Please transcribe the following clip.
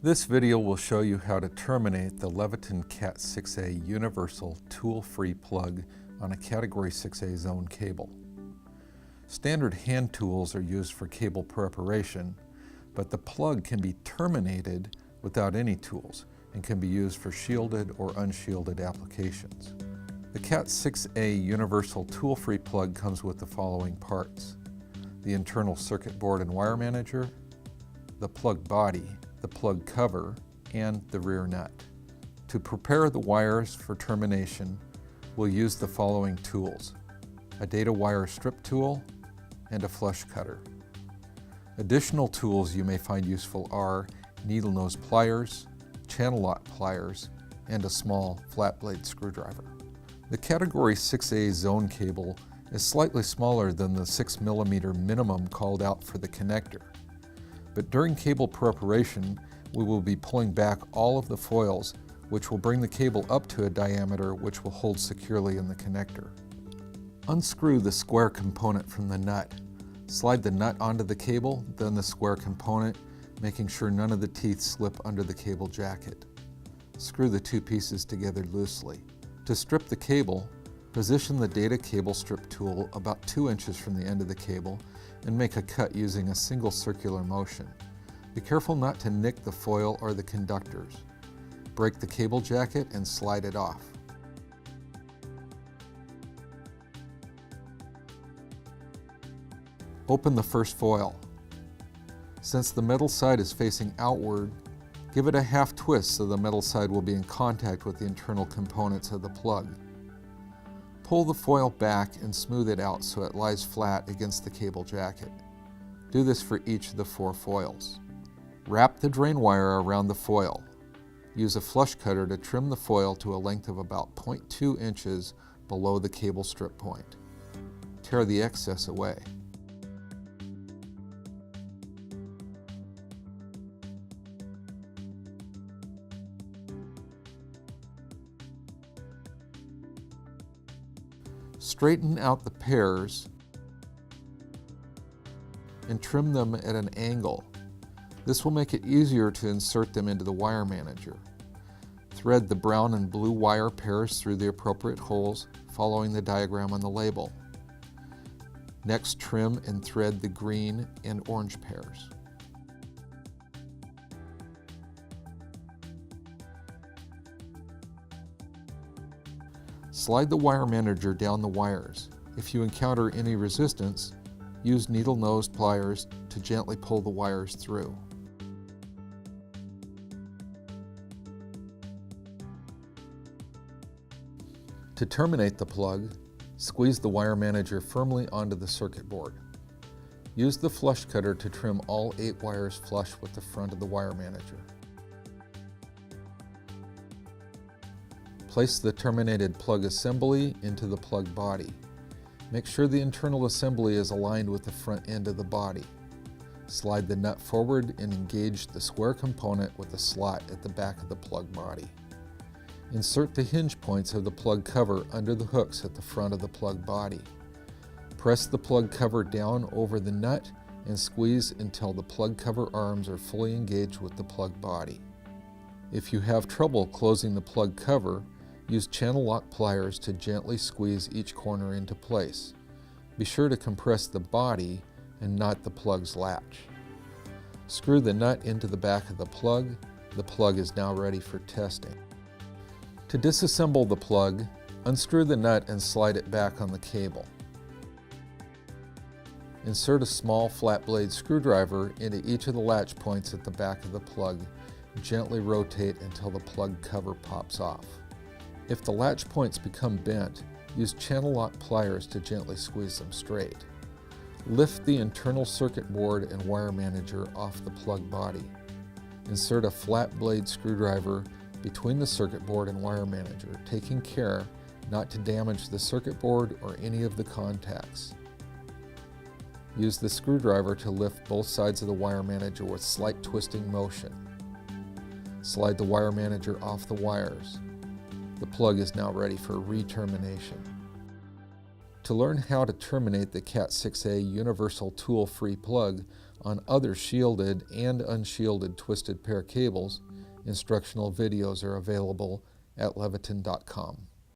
This video will show you how to terminate the Leviton Cat 6A universal tool-free plug on a Category 6A zone cable. Standard hand tools are used for cable preparation, but the plug can be terminated without any tools and can be used for shielded or unshielded applications. The Cat 6A universal tool-free plug comes with the following parts: the internal circuit board and wire manager, the plug body, the plug cover, and the rear nut. To prepare the wires for termination, we'll use the following tools: a data wire strip tool and a flush cutter. Additional tools you may find useful are needle nose pliers, channel lock pliers, and a small flat blade screwdriver. The Category 6A zone cable is slightly smaller than the 6mm minimum called out for the connector. But during cable preparation, we will be pulling back all of the foils, which will bring the cable up to a diameter which will hold securely in the connector. Unscrew the square component from the nut. Slide the nut onto the cable, then the square component, making sure none of the teeth slip under the cable jacket. Screw the two pieces together loosely. To strip the cable, position the data cable strip tool about 2 inches from the end of the cable and make a cut using a single circular motion. Be careful not to nick the foil or the conductors. Break the cable jacket and slide it off. Open the first foil. Since the metal side is facing outward, give it a half twist so the metal side will be in contact with the internal components of the plug. Pull the foil back and smooth it out so it lies flat against the cable jacket. Do this for each of the 4 foils. Wrap the drain wire around the foil. Use a flush cutter to trim the foil to a length of about 0.2 inches below the cable strip point. Tear the excess away. Straighten out the pairs and trim them at an angle. This will make it easier to insert them into the wire manager. Thread the brown and blue wire pairs through the appropriate holes, following the diagram on the label. Next, trim and thread the green and orange pairs. Slide the wire manager down the wires. If you encounter any resistance, use needle nose pliers to gently pull the wires through. To terminate the plug, squeeze the wire manager firmly onto the circuit board. Use the flush cutter to trim all 8 wires flush with the front of the wire manager. Place the terminated plug assembly into the plug body. Make sure the internal assembly is aligned with the front end of the body. Slide the nut forward and engage the square component with a slot at the back of the plug body. Insert the hinge points of the plug cover under the hooks at the front of the plug body. Press the plug cover down over the nut and squeeze until the plug cover arms are fully engaged with the plug body. If you have trouble closing the plug cover, use channel lock pliers to gently squeeze each corner into place. Be sure to compress the body and not the plug's latch. Screw the nut into the back of the plug. The plug is now ready for testing. To disassemble the plug, unscrew the nut and slide it back on the cable. Insert a small flat blade screwdriver into each of the latch points at the back of the plug. Gently rotate until the plug cover pops off. If the latch points become bent, use channel lock pliers to gently squeeze them straight. Lift the internal circuit board and wire manager off the plug body. Insert a flat blade screwdriver between the circuit board and wire manager, taking care not to damage the circuit board or any of the contacts. Use the screwdriver to lift both sides of the wire manager with slight twisting motion. Slide the wire manager off the wires. The plug is now ready for re-termination. To learn how to terminate the Cat 6A universal tool-free plug, on other shielded and unshielded twisted pair cables, instructional videos are available at leviton.com.